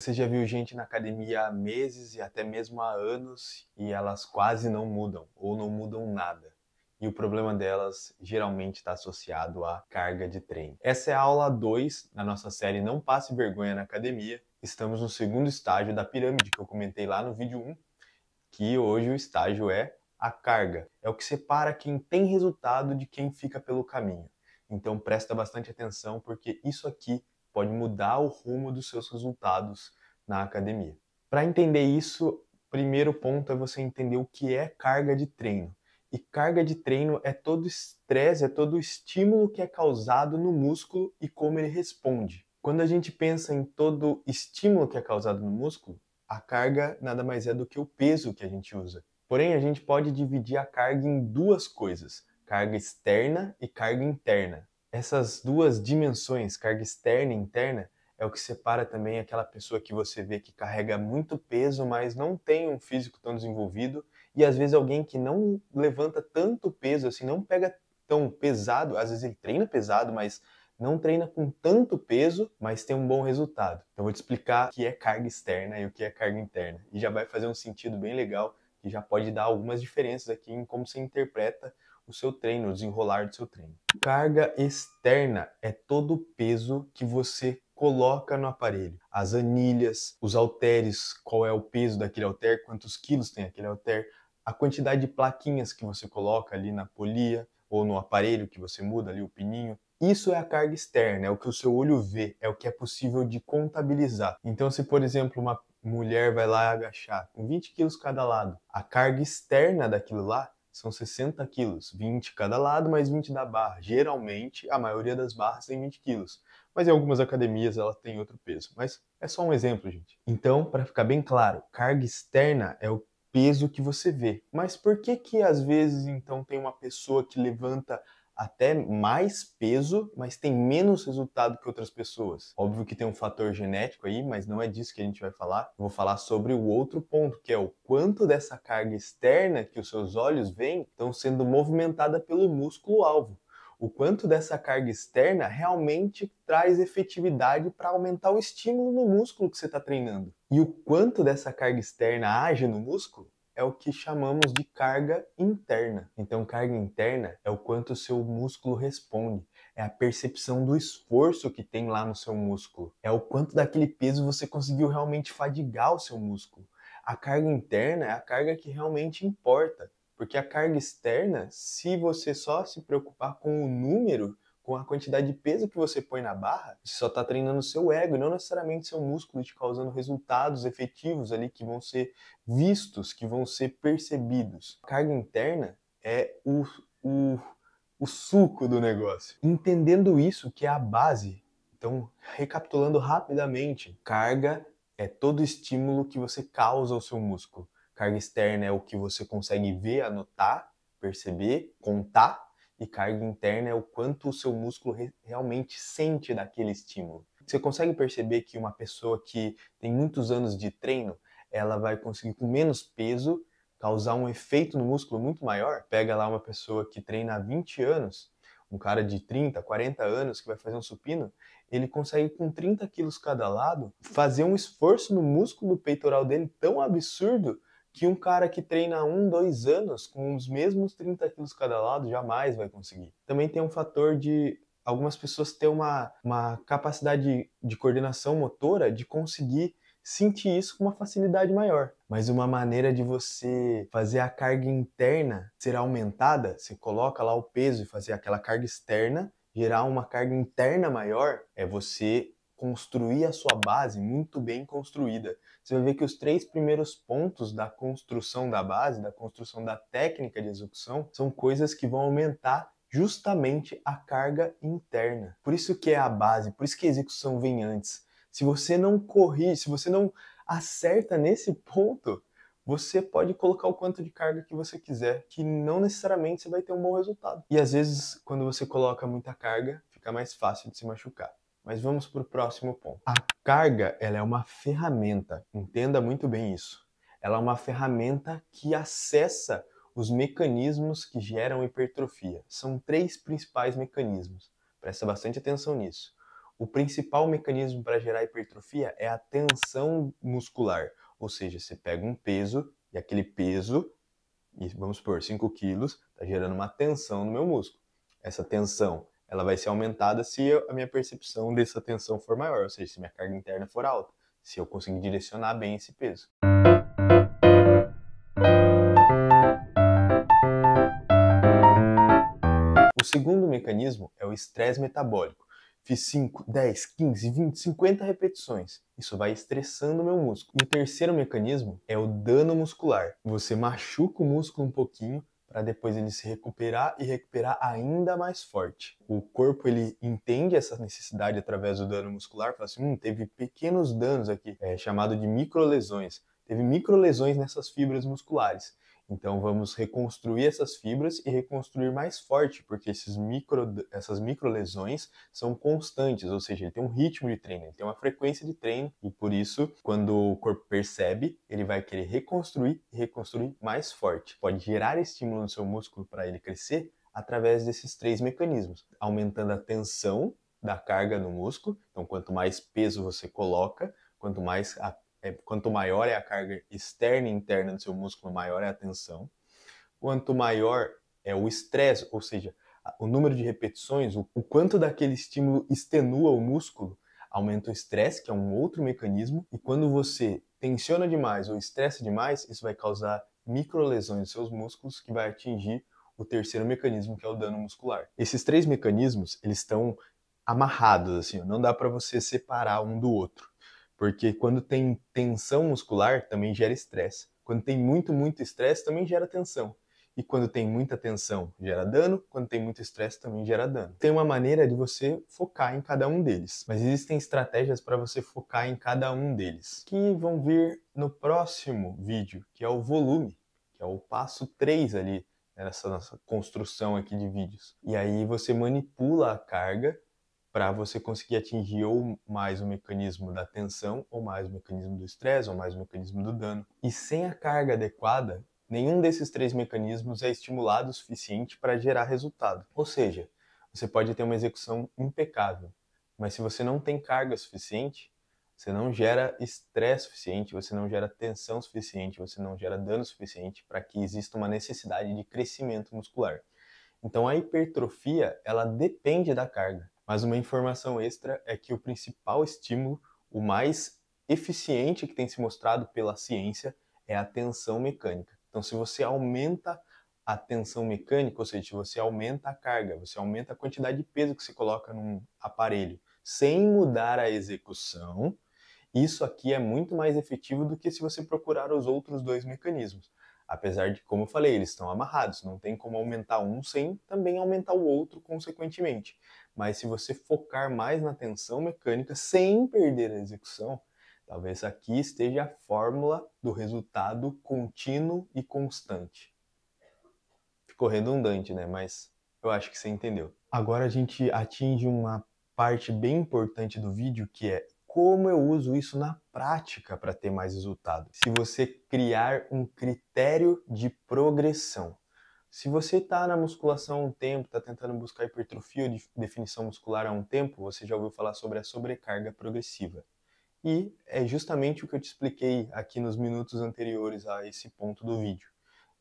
Você já viu gente na academia há meses e até mesmo há anos e elas quase não mudam ou não mudam nada. E o problema delas geralmente está associado à carga de treino. Essa é a aula 2 da nossa série Não Passe Vergonha na Academia. Estamos no segundo estágio da pirâmide que eu comentei lá no vídeo 1, que hoje o estágio é a carga. É o que separa quem tem resultado de quem fica pelo caminho. Então presta bastante atenção porque isso aqui pode mudar o rumo dos seus resultados na academia. Para entender isso, o primeiro ponto é você entender o que é carga de treino. E carga de treino é todo estresse, é todo o estímulo que é causado no músculo e como ele responde. Quando a gente pensa em todo estímulo que é causado no músculo, a carga nada mais é do que o peso que a gente usa. Porém, a gente pode dividir a carga em duas coisas: carga externa e carga interna. Essas duas dimensões, carga externa e interna, é o que separa também aquela pessoa que você vê que carrega muito peso, mas não tem um físico tão desenvolvido, e às vezes alguém que não levanta tanto peso, assim, não pega tão pesado, às vezes ele treina pesado, mas não treina com tanto peso, mas tem um bom resultado. Então eu vou te explicar o que é carga externa e o que é carga interna. E já vai fazer um sentido bem legal, que já pode dar algumas diferenças aqui em como você interpreta o seu treino, o desenrolar do seu treino. Carga externa é todo o peso que você coloca no aparelho. As anilhas, os halteres, qual é o peso daquele halter, quantos quilos tem aquele halter, a quantidade de plaquinhas que você coloca ali na polia ou no aparelho que você muda ali o pininho. Isso é a carga externa, é o que o seu olho vê, é o que é possível de contabilizar. Então, se por exemplo uma mulher vai lá agachar com 20 quilos cada lado, a carga externa daquilo lá são 60 quilos, 20 cada lado mais 20 da barra. Geralmente, a maioria das barras tem 20 quilos, mas em algumas academias ela tem outro peso. Mas é só um exemplo, gente. Então, para ficar bem claro, carga externa é o peso que você vê. Mas por que que às vezes então tem uma pessoa que levanta até mais peso, mas tem menos resultado que outras pessoas? Óbvio que tem um fator genético aí, mas não é disso que a gente vai falar. Eu vou falar sobre o outro ponto, que é o quanto dessa carga externa que os seus olhos veem estão sendo movimentada pelo músculo-alvo. O quanto dessa carga externa realmente traz efetividade para aumentar o estímulo no músculo que você está treinando. E o quanto dessa carga externa age no músculo é o que chamamos de carga interna. Então, carga interna é o quanto o seu músculo responde, é a percepção do esforço que tem lá no seu músculo, é o quanto daquele peso você conseguiu realmente fadigar o seu músculo. A carga interna é a carga que realmente importa, porque a carga externa, se você só se preocupar com o número, com a quantidade de peso que você põe na barra, você só está treinando o seu ego e não necessariamente seu músculo, te causando resultados efetivos ali que vão ser vistos, que vão ser percebidos. A carga interna é o, o suco do negócio. Entendendo isso, que é a base. Então, recapitulando rapidamente, carga é todo estímulo que você causa ao seu músculo. Carga externa é o que você consegue ver, anotar, perceber, contar, e carga interna é o quanto o seu músculo realmente sente daquele estímulo. Você consegue perceber que uma pessoa que tem muitos anos de treino, ela vai conseguir com menos peso causar um efeito no músculo muito maior? Pega lá uma pessoa que treina há 20 anos, um cara de 30, 40 anos que vai fazer um supino, ele consegue com 30 quilos cada lado fazer um esforço no músculo peitoral dele tão absurdo que um cara que treina há 2 anos com os mesmos 30 quilos cada lado jamais vai conseguir. Também tem um fator de algumas pessoas ter uma capacidade de coordenação motora de conseguir sentir isso com uma facilidade maior. Mas uma maneira de você fazer a carga interna ser aumentada, você coloca lá o peso e fazer aquela carga externa, gerar uma carga interna maior, é você construir a sua base muito bem construída. Você vai ver que os 3 primeiros pontos da construção da base, da construção da técnica de execução, são coisas que vão aumentar justamente a carga interna. Por isso que é a base, por isso que a execução vem antes. Se você não corrige, se você não acerta nesse ponto, você pode colocar o quanto de carga que você quiser, que não necessariamente você vai ter um bom resultado. E às vezes, quando você coloca muita carga, fica mais fácil de se machucar. Mas vamos para o próximo ponto. A carga, ela é uma ferramenta. Entenda muito bem isso. Ela é uma ferramenta que acessa os mecanismos que geram hipertrofia. São 3 principais mecanismos. Presta bastante atenção nisso. O principal mecanismo para gerar hipertrofia é a tensão muscular, ou seja, você pega um peso e aquele peso, e vamos supor, 5 quilos, está gerando uma tensão no meu músculo. Essa tensão ela vai ser aumentada se a minha percepção dessa tensão for maior, ou seja, se minha carga interna for alta, se eu conseguir direcionar bem esse peso. O segundo mecanismo é o estresse metabólico. Fiz 5, 10, 15, 20, 50 repetições. Isso vai estressando o meu músculo. E o terceiro mecanismo é o dano muscular. Você machuca o músculo um pouquinho para depois ele se recuperar e recuperar ainda mais forte. O corpo ele entende essa necessidade através do dano muscular, fala assim, teve pequenos danos aqui, chamado de microlesões. Teve microlesões nessas fibras musculares. Então vamos reconstruir essas fibras e reconstruir mais forte, porque essas microlesões são constantes, ou seja, ele tem um ritmo de treino, ele tem uma frequência de treino, e por isso, quando o corpo percebe, ele vai querer reconstruir e reconstruir mais forte. Pode gerar estímulo no seu músculo para ele crescer através desses 3 mecanismos, aumentando a tensão da carga no músculo, então quanto mais peso você coloca, quanto maior é a carga externa e interna do seu músculo, maior é a tensão. Quanto maior é o estresse, ou seja, o número de repetições, o quanto daquele estímulo extenua o músculo, aumenta o estresse, que é um outro mecanismo, e quando você tensiona demais ou estressa demais, isso vai causar microlesões nos seus músculos, que vai atingir o terceiro mecanismo, que é o dano muscular. Esses 3 mecanismos, eles estão amarrados, assim, não dá para você separar um do outro. Porque quando tem tensão muscular, também gera estresse. Quando tem muito estresse, também gera tensão. E quando tem muita tensão, gera dano. Quando tem muito estresse, também gera dano. Tem uma maneira de você focar em cada um deles. Mas existem estratégias para você focar em cada um deles, que vão vir no próximo vídeo, que é o volume, que é o passo 3 ali, nessa nossa construção aqui de vídeos. E aí você manipula a carga para você conseguir atingir ou mais o mecanismo da tensão, ou mais o mecanismo do estresse, ou mais o mecanismo do dano. E sem a carga adequada, nenhum desses 3 mecanismos é estimulado o suficiente para gerar resultado. Ou seja, você pode ter uma execução impecável, mas se você não tem carga suficiente, você não gera estresse suficiente, você não gera tensão suficiente, você não gera dano suficiente para que exista uma necessidade de crescimento muscular. Então a hipertrofia, ela depende da carga. Mas uma informação extra é que o principal estímulo, o mais eficiente que tem se mostrado pela ciência, é a tensão mecânica. Então se você aumenta a tensão mecânica, ou seja, se você aumenta a carga, você aumenta a quantidade de peso que você coloca num aparelho, sem mudar a execução, isso aqui é muito mais efetivo do que se você procurar os outros 2 mecanismos. Apesar de, como eu falei, eles estão amarrados, não tem como aumentar um sem também aumentar o outro consequentemente. Mas se você focar mais na tensão mecânica sem perder a execução, talvez aqui esteja a fórmula do resultado contínuo e constante. Ficou redundante, né? Mas eu acho que você entendeu. Agora a gente atinge uma parte bem importante do vídeo, que é como eu uso isso na prática para ter mais resultado. Se você criar um critério de progressão. Se você está na musculação há um tempo, está tentando buscar hipertrofia ou definição muscular há um tempo, você já ouviu falar sobre a sobrecarga progressiva. E é justamente o que eu te expliquei aqui nos minutos anteriores a esse ponto do vídeo.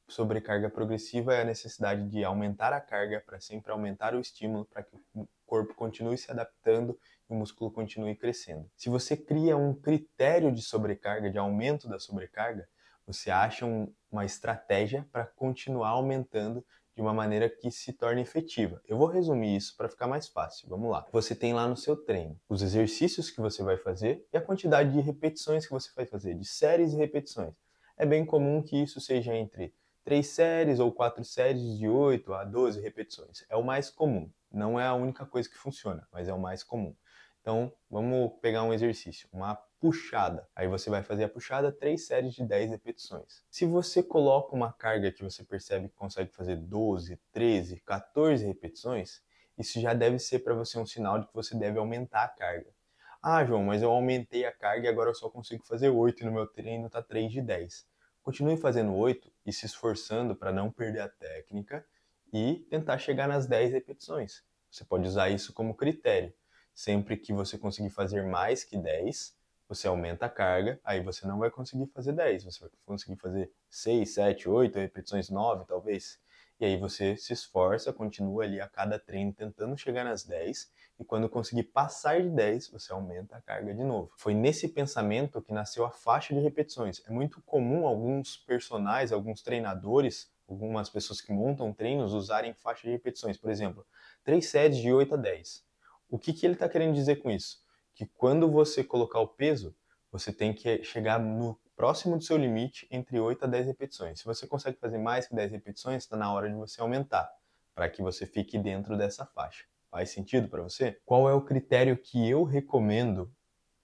Sobrecarga progressiva é a necessidade de aumentar a carga para sempre aumentar o estímulo para que o corpo continue se adaptando e o músculo continue crescendo. Se você cria um critério de sobrecarga, de aumento da sobrecarga, você acha uma estratégia para continuar aumentando de uma maneira que se torne efetiva. Eu vou resumir isso para ficar mais fácil. Vamos lá. Você tem lá no seu treino os exercícios que você vai fazer e a quantidade de repetições que você vai fazer, de séries e repetições. É bem comum que isso seja entre 3 séries ou 4 séries de 8 a 12 repetições. É o mais comum. Não é a única coisa que funciona, mas é o mais comum. Então, vamos pegar um exercício, uma puxada. Aí você vai fazer a puxada 3 séries de 10 repetições. Se você coloca uma carga que você percebe que consegue fazer 12, 13, 14 repetições, isso já deve ser para você um sinal de que você deve aumentar a carga. Ah, João, mas eu aumentei a carga e agora eu só consigo fazer 8 e no meu treino está 3 de 10. Continue fazendo 8 e se esforçando para não perder a técnica e tentar chegar nas 10 repetições. Você pode usar isso como critério. Sempre que você conseguir fazer mais que 10, você aumenta a carga, aí você não vai conseguir fazer 10, você vai conseguir fazer 6, 7, 8 repetições, 9 talvez. E aí você se esforça, continua ali a cada treino tentando chegar nas 10, e quando conseguir passar de 10, você aumenta a carga de novo. Foi nesse pensamento que nasceu a faixa de repetições. É muito comum alguns personagens, alguns treinadores, algumas pessoas que montam treinos usarem faixa de repetições. Por exemplo, 3 séries de 8 a 10. O que ele está querendo dizer com isso? Que quando você colocar o peso, você tem que chegar no próximo do seu limite entre 8 a 10 repetições. Se você consegue fazer mais que 10 repetições, está na hora de você aumentar, para que você fique dentro dessa faixa. Faz sentido para você? Qual é o critério que eu recomendo,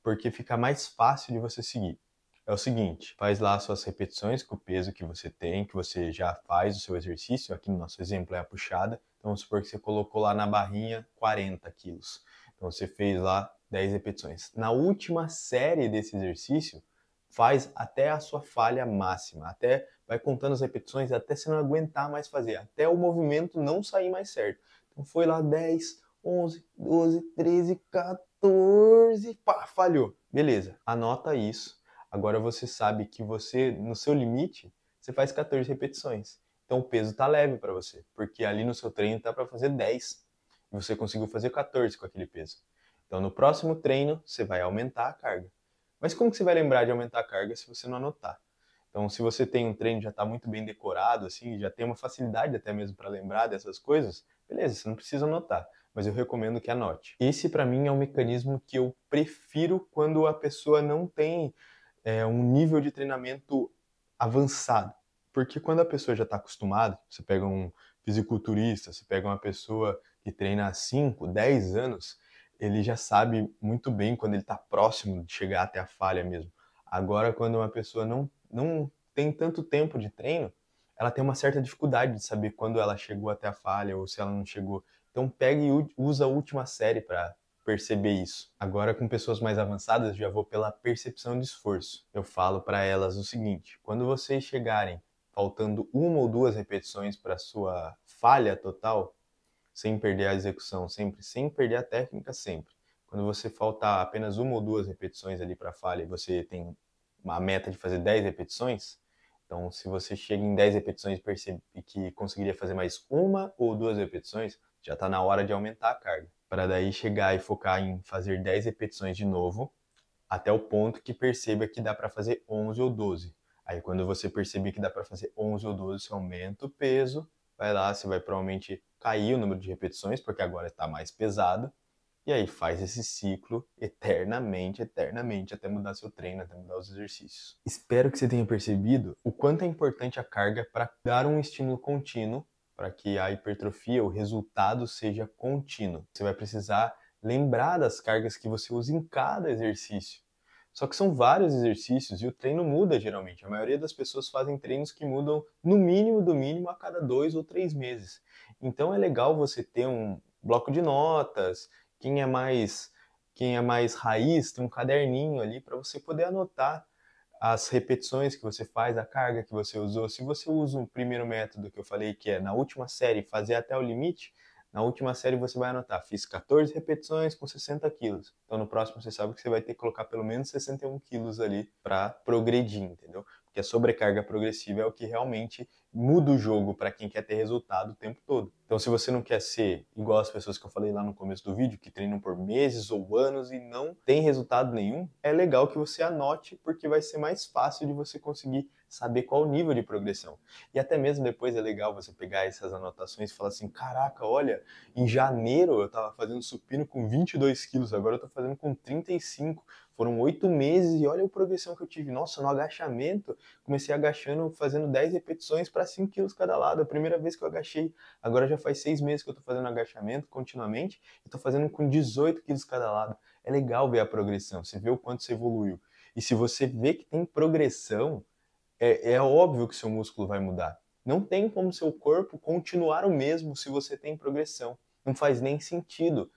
porque fica mais fácil de você seguir? É o seguinte, faz lá suas repetições com o peso que você tem, que você já faz o seu exercício. Aqui no nosso exemplo é a puxada. Então vamos supor que você colocou lá na barrinha 40 quilos. Então você fez lá 10 repetições. Na última série desse exercício, faz até a sua falha máxima, até vai contando as repetições até você não aguentar mais fazer, até o movimento não sair mais certo. Então foi lá 10, 11, 12, 13, 14, pá, falhou. Beleza, anota isso. Agora você sabe que você, no seu limite, você faz 14 repetições. Então o peso tá leve para você, porque ali no seu treino tá para fazer 10 e você conseguiu fazer 14 com aquele peso. Então no próximo treino você vai aumentar a carga. Mas como que você vai lembrar de aumentar a carga se você não anotar? Então, se você tem um treino que já está muito bem decorado, assim, já tem uma facilidade até mesmo para lembrar dessas coisas, beleza, você não precisa anotar, mas eu recomendo que anote. Esse, para mim, é um mecanismo que eu prefiro quando a pessoa não tem um nível de treinamento avançado. Porque quando a pessoa já está acostumada, você pega um fisiculturista, você pega uma pessoa que treina há 5, 10 anos, ele já sabe muito bem quando ele está próximo de chegar até a falha mesmo. Agora, quando uma pessoa não tem tanto tempo de treino, ela tem uma certa dificuldade de saber quando ela chegou até a falha ou se ela não chegou. Então, pega e usa a última série para perceber isso. Agora, com pessoas mais avançadas, já vou pela percepção de esforço. Eu falo para elas o seguinte: quando vocês chegarem faltando uma ou duas repetições para sua falha total, sem perder a execução, sempre, sem perder a técnica, sempre. Quando você faltar apenas uma ou duas repetições ali para a falha e você tem uma meta de fazer 10 repetições, então se você chega em 10 repetições e percebe que conseguiria fazer mais uma ou duas repetições, já está na hora de aumentar a carga. Para daí chegar e focar em fazer 10 repetições de novo, até o ponto que perceba que dá para fazer 11 ou 12. Aí quando você perceber que dá para fazer 11 ou 12, você aumenta o peso, vai lá, você vai provavelmente cair o número de repetições, porque agora está mais pesado, e aí faz esse ciclo eternamente, eternamente, até mudar seu treino, até mudar os exercícios. Espero que você tenha percebido o quanto é importante a carga para dar um estímulo contínuo, para que a hipertrofia, o resultado seja contínuo. Você vai precisar lembrar das cargas que você usa em cada exercício. Só que são vários exercícios e o treino muda geralmente. A maioria das pessoas fazem treinos que mudam no mínimo do mínimo a cada 2 ou 3 meses. Então é legal você ter um bloco de notas. Quem é mais raiz tem um caderninho ali para você poder anotar as repetições que você faz, a carga que você usou. Se você usa o primeiro método que eu falei, que é na última série fazer até o limite, na última série você vai anotar, fiz 14 repetições com 60 quilos. Então no próximo você sabe que você vai ter que colocar pelo menos 61 quilos ali para progredir, entendeu? Porque a sobrecarga progressiva é o que realmente muda o jogo para quem quer ter resultado o tempo todo. Então se você não quer ser igual as pessoas que eu falei lá no começo do vídeo, que treinam por meses ou anos e não tem resultado nenhum, é legal que você anote, porque vai ser mais fácil de você conseguir saber qual o nível de progressão. E até mesmo depois é legal você pegar essas anotações e falar assim, caraca, olha, em janeiro eu estava fazendo supino com 22 quilos, agora eu estou fazendo com 35. Foram 8 meses e olha a progressão que eu tive. Nossa, no agachamento, comecei agachando, fazendo 10 repetições para 5 quilos cada lado. A primeira vez que eu agachei. Agora já faz 6 meses que eu estou fazendo agachamento continuamente e estou fazendo com 18 quilos cada lado. É legal ver a progressão, você vê o quanto você evoluiu. E se você vê que tem progressão, é óbvio que seu músculo vai mudar. Não tem como seu corpo continuar o mesmo se você tem progressão. Não faz nem sentido.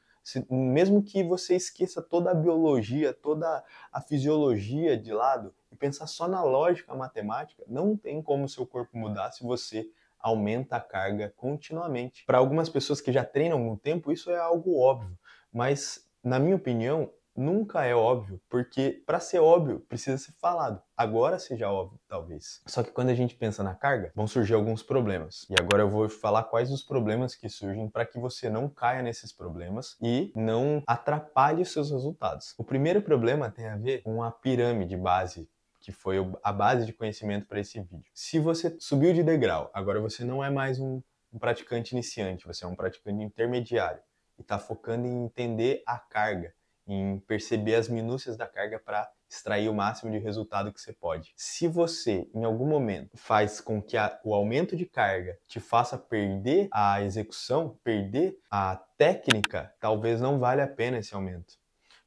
Mesmo que você esqueça toda a biologia, toda a fisiologia de lado e pensar só na lógica matemática, não tem como seu corpo mudar se você aumenta a carga continuamente. Para algumas pessoas que já treinam há algum tempo, isso é algo óbvio, mas na minha opinião, nunca é óbvio, porque para ser óbvio precisa ser falado. Agora seja óbvio, talvez. Só que quando a gente pensa na carga, vão surgir alguns problemas. E agora eu vou falar quais os problemas que surgem para que você não caia nesses problemas e não atrapalhe os seus resultados. O primeiro problema tem a ver com a pirâmide base, que foi a base de conhecimento para esse vídeo. Se você subiu de degrau, agora você não é mais um praticante iniciante, você é um praticante intermediário e está focando em entender a carga, em perceber as minúcias da carga para extrair o máximo de resultado que você pode. Se você, em algum momento, faz com que o aumento de carga te faça perder a execução, perder a técnica, talvez não valha a pena esse aumento.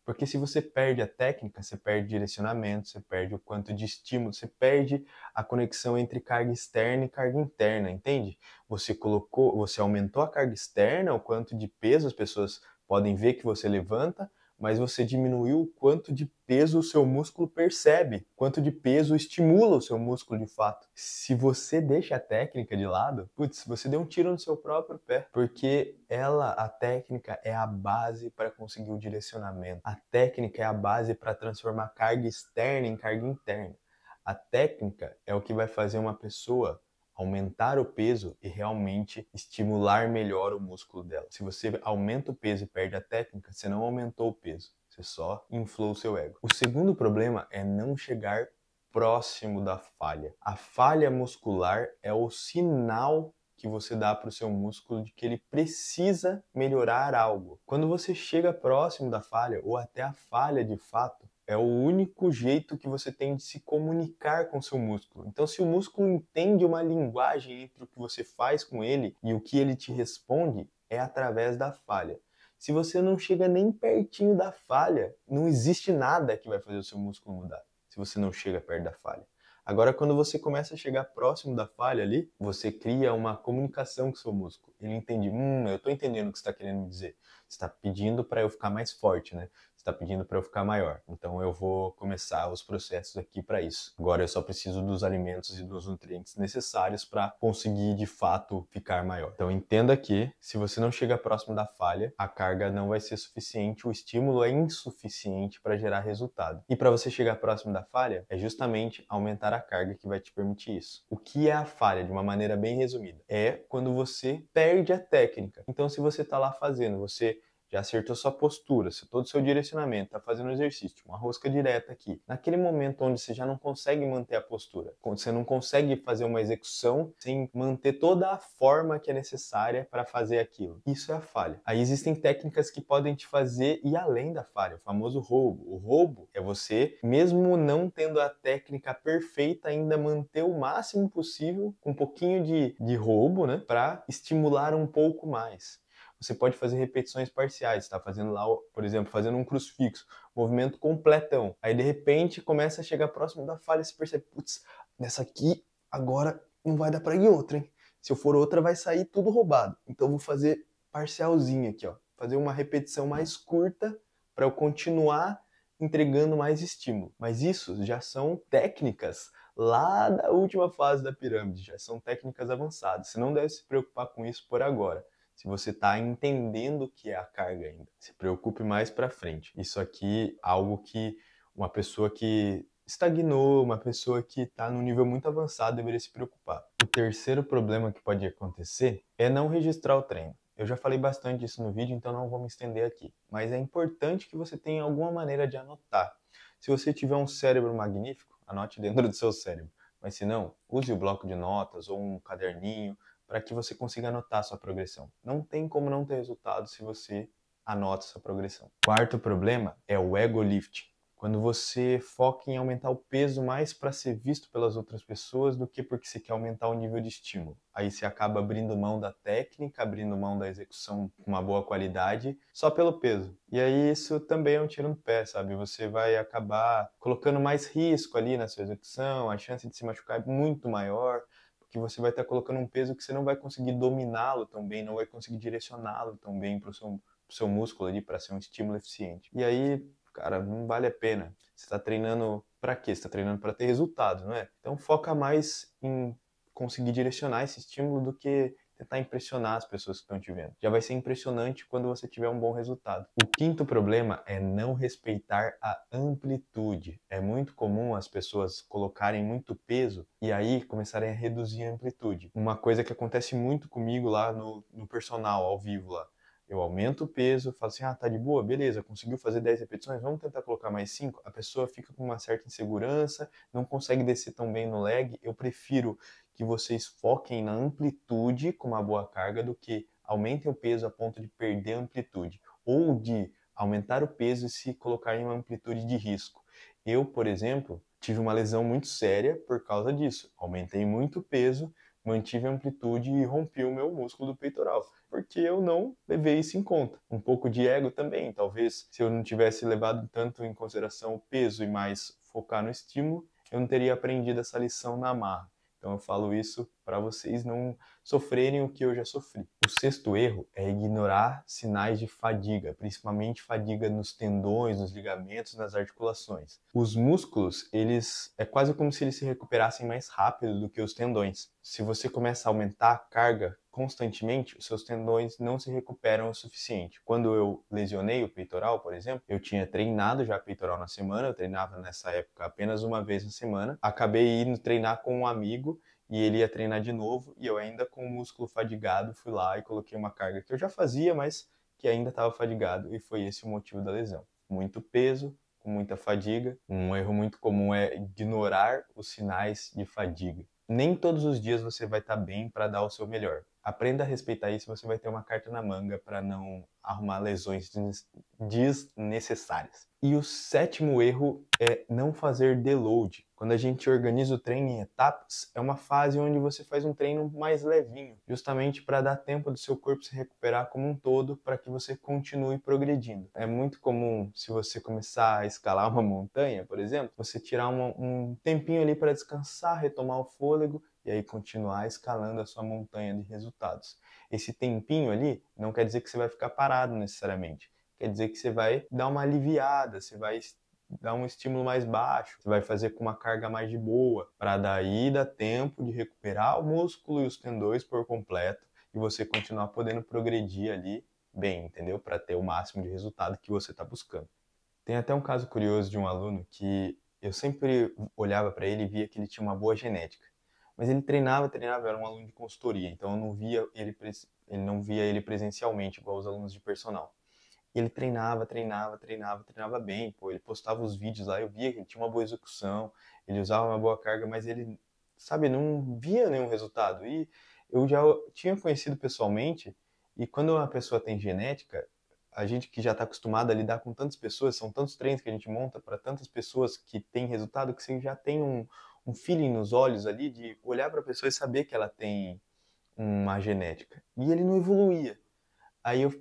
Porque se você perde a técnica, você perde direcionamento, você perde o quanto de estímulo, você perde a conexão entre carga externa e carga interna, entende? Você aumentou a carga externa, o quanto de peso as pessoas podem ver que você levanta, mas você diminuiu o quanto de peso o seu músculo percebe, quanto de peso estimula o seu músculo de fato. Se você deixa a técnica de lado, putz, você deu um tiro no seu próprio pé, porque a técnica é a base para conseguir o direcionamento. A técnica é a base para transformar carga externa em carga interna. A técnica é o que vai fazer uma pessoa aumentar o peso e realmente estimular melhor o músculo dela. Se você aumenta o peso e perde a técnica, você não aumentou o peso, você só inflou o seu ego. O segundo problema é não chegar próximo da falha. A falha muscular é o sinal que você dá para o seu músculo de que ele precisa melhorar algo. Quando você chega próximo da falha, ou até a falha de fato, é o único jeito que você tem de se comunicar com o seu músculo. Então, se o músculo entende uma linguagem entre o que você faz com ele e o que ele te responde, é através da falha. Se você não chega nem pertinho da falha, não existe nada que vai fazer o seu músculo mudar, se você não chega perto da falha. Agora, quando você começa a chegar próximo da falha ali, você cria uma comunicação com o seu músculo. Ele entende, eu estou entendendo o que você está querendo me dizer. Você está pedindo para eu ficar mais forte, né? Você está pedindo para eu ficar maior. Então eu vou começar os processos aqui para isso. Agora eu só preciso dos alimentos e dos nutrientes necessários para conseguir de fato ficar maior. Então entenda que se você não chega próximo da falha, a carga não vai ser suficiente, o estímulo é insuficiente para gerar resultado. E para você chegar próximo da falha, é justamente aumentar a carga que vai te permitir isso. O que é a falha, de uma maneira bem resumida? É quando você perde a técnica. Então se você está lá fazendo, você já acertou sua postura, todo o seu direcionamento, está fazendo um exercício, uma rosca direta aqui. Naquele momento onde você já não consegue manter a postura, quando você não consegue fazer uma execução sem manter toda a forma que é necessária para fazer aquilo. Isso é a falha. Aí existem técnicas que podem te fazer ir além da falha, o famoso roubo. O roubo é você, mesmo não tendo a técnica perfeita, ainda manter o máximo possível, com um pouquinho de roubo, né, para estimular um pouco mais. Você pode fazer repetições parciais, está fazendo lá, por exemplo, fazendo um crucifixo, movimento completão. Aí de repente começa a chegar próximo da falha e você percebe, putz, nessa aqui agora não vai dar para ir outra, hein? Se eu for outra vai sair tudo roubado. Então eu vou fazer parcialzinho aqui, ó, fazer uma repetição mais curta para eu continuar entregando mais estímulo. Mas isso já são técnicas lá da última fase da pirâmide, já são técnicas avançadas. Você não deve se preocupar com isso por agora. Se você está entendendo o que é a carga ainda, se preocupe mais para frente. Isso aqui é algo que uma pessoa que estagnou, uma pessoa que está num nível muito avançado deveria se preocupar. O terceiro problema que pode acontecer é não registrar o treino. Eu já falei bastante disso no vídeo, então não vou me estender aqui. Mas é importante que você tenha alguma maneira de anotar. Se você tiver um cérebro magnífico, anote dentro do seu cérebro. Mas se não, use o bloco de notas ou um caderninho, para que você consiga anotar a sua progressão. Não tem como não ter resultado se você anota essa progressão. Quarto problema é o ego lift. Quando você foca em aumentar o peso mais para ser visto pelas outras pessoas do que porque você quer aumentar o nível de estímulo. Aí você acaba abrindo mão da técnica, abrindo mão da execução com uma boa qualidade, só pelo peso. E aí isso também é um tiro no pé, sabe? Você vai acabar colocando mais risco ali na sua execução, a chance de se machucar é muito maior, que você vai estar colocando um peso que você não vai conseguir dominá-lo tão bem, não vai conseguir direcioná-lo tão bem para o seu músculo ali, para ser um estímulo eficiente. E aí, cara, não vale a pena. Você está treinando para quê? Você está treinando para ter resultados, não é? Então foca mais em conseguir direcionar esse estímulo do que tentar impressionar as pessoas que estão te vendo. Já vai ser impressionante quando você tiver um bom resultado. O quinto problema é não respeitar a amplitude. É muito comum as pessoas colocarem muito peso e aí começarem a reduzir a amplitude. Uma coisa que acontece muito comigo lá no personal, ao vivo lá. Eu aumento o peso, falo assim, tá de boa, beleza, conseguiu fazer 10 repetições, vamos tentar colocar mais 5? A pessoa fica com uma certa insegurança, não consegue descer tão bem no leg. Eu prefiro que vocês foquem na amplitude com uma boa carga do que aumentem o peso a ponto de perder a amplitude, ou de aumentar o peso e se colocar em uma amplitude de risco. Eu, por exemplo, tive uma lesão muito séria por causa disso. Aumentei muito o peso, mantive a amplitude e rompi o meu músculo do peitoral, porque eu não levei isso em conta. Um pouco de ego também, talvez se eu não tivesse levado tanto em consideração o peso e mais focar no estímulo, eu não teria aprendido essa lição na marra. Então eu falo isso para vocês não sofrerem o que eu já sofri. O sexto erro é ignorar sinais de fadiga, principalmente fadiga nos tendões, nos ligamentos, nas articulações. Os músculos, eles é quase como se eles se recuperassem mais rápido do que os tendões. Se você começa a aumentar a carga constantemente, os seus tendões não se recuperam o suficiente. Quando eu lesionei o peitoral, por exemplo, eu tinha treinado já peitoral na semana, eu treinava nessa época apenas uma vez na semana, acabei indo treinar com um amigo e ele ia treinar de novo e eu ainda com o músculo fadigado fui lá e coloquei uma carga que eu já fazia, mas que ainda estava fadigado e foi esse o motivo da lesão. Muito peso, com muita fadiga. Um erro muito comum é ignorar os sinais de fadiga. Nem todos os dias você vai estar bem para dar o seu melhor. Aprenda a respeitar isso, você vai ter uma carta na manga para não arrumar lesões desnecessárias. E o sétimo erro é não fazer deload. Quando a gente organiza o treino em etapas, é uma fase onde você faz um treino mais levinho, justamente para dar tempo do seu corpo se recuperar como um todo, para que você continue progredindo. É muito comum, se você começar a escalar uma montanha, por exemplo, você tirar um tempinho ali para descansar, retomar o fôlego, e aí continuar escalando a sua montanha de resultados. Esse tempinho ali não quer dizer que você vai ficar parado necessariamente. Quer dizer que você vai dar uma aliviada, você vai dar um estímulo mais baixo, você vai fazer com uma carga mais de boa, para daí dar tempo de recuperar o músculo e os tendões por completo e você continuar podendo progredir ali bem, entendeu? Para ter o máximo de resultado que você está buscando. Tem até um caso curioso de um aluno que eu sempre olhava para ele e via que ele tinha uma boa genética. Mas ele treinava, era um aluno de consultoria, então eu não via não via ele presencialmente, igual os alunos de personal. E ele treinava bem, pô, ele postava os vídeos lá, eu via que ele tinha uma boa execução, ele usava uma boa carga, mas ele, sabe, não via nenhum resultado. E eu já tinha conhecido pessoalmente, e quando uma pessoa tem genética, a gente que já está acostumado a lidar com tantas pessoas, são tantos treinos que a gente monta para tantas pessoas que têm resultado, que você já tem um feeling nos olhos ali de olhar para a pessoa e saber que ela tem uma genética. E ele não evoluía. Aí eu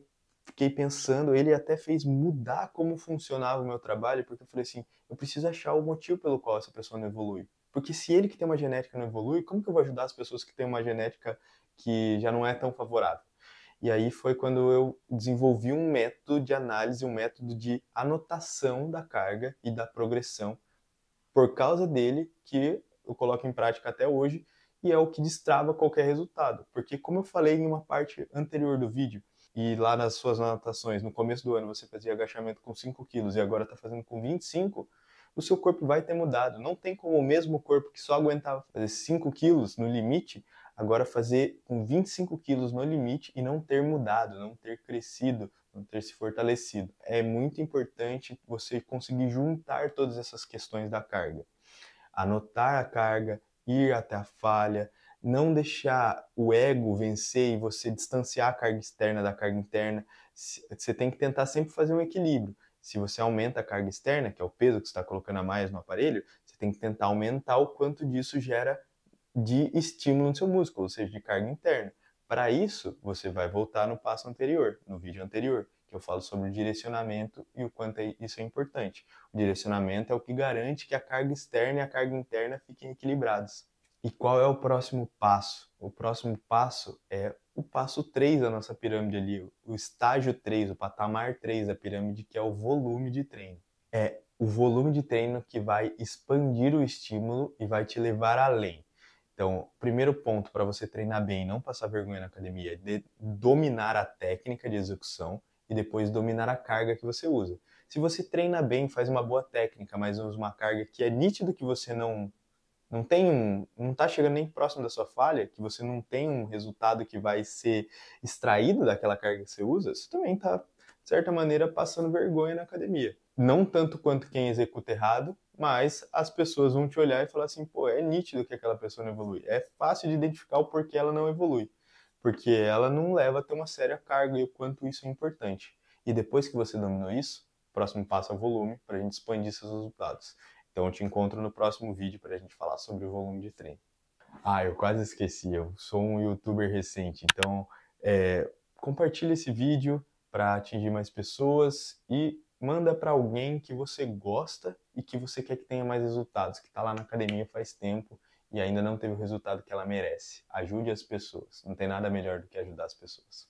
fiquei pensando, ele até fez mudar como funcionava o meu trabalho, porque eu falei assim, eu preciso achar o motivo pelo qual essa pessoa não evolui. Porque se ele que tem uma genética não evolui, como que eu vou ajudar as pessoas que têm uma genética que já não é tão favorável? E aí foi quando eu desenvolvi um método de análise, um método de anotação da carga e da progressão por causa dele, que eu coloco em prática até hoje, e é o que destrava qualquer resultado. Porque como eu falei em uma parte anterior do vídeo, e lá nas suas anotações, no começo do ano você fazia agachamento com 5 quilos e agora está fazendo com 25, o seu corpo vai ter mudado. Não tem como o mesmo corpo que só aguentava fazer 5 quilos no limite, agora fazer com 25 quilos no limite e não ter mudado, não ter crescido, não ter se fortalecido. É muito importante você conseguir juntar todas essas questões da carga. Anotar a carga, ir até a falha, não deixar o ego vencer e você distanciar a carga externa da carga interna. Você tem que tentar sempre fazer um equilíbrio. Se você aumenta a carga externa, que é o peso que você está colocando a mais no aparelho, você tem que tentar aumentar o quanto disso gera de estímulo no seu músculo, ou seja, de carga interna. Para isso, você vai voltar no passo anterior, no vídeo anterior, que eu falo sobre o direcionamento e o quanto isso é importante. O direcionamento é o que garante que a carga externa e a carga interna fiquem equilibradas. E qual é o próximo passo? O próximo passo é o passo 3 da nossa pirâmide ali, o estágio 3, o patamar 3 da pirâmide, que é o volume de treino. É o volume de treino que vai expandir o estímulo e vai te levar além. Então, o primeiro ponto para você treinar bem e não passar vergonha na academia é dominar a técnica de execução e depois dominar a carga que você usa. Se você treina bem, faz uma boa técnica, mas usa uma carga que é nítido que você não está chegando nem próximo da sua falha, que você não tem um resultado que vai ser extraído daquela carga que você usa, você também está, de certa maneira, passando vergonha na academia. Não tanto quanto quem executa errado, mas as pessoas vão te olhar e falar assim, pô, é nítido que aquela pessoa não evolui. É fácil de identificar o porquê ela não evolui. Porque ela não leva a ter uma séria carga e o quanto isso é importante. E depois que você dominou isso, o próximo passo é o volume, para a gente expandir seus resultados. Então eu te encontro no próximo vídeo para a gente falar sobre o volume de treino. Ah, eu quase esqueci, eu sou um youtuber recente, então compartilha esse vídeo para atingir mais pessoas e manda para alguém que você gosta e que você quer que tenha mais resultados, que está lá na academia faz tempo e ainda não teve o resultado que ela merece. Ajude as pessoas, não tem nada melhor do que ajudar as pessoas.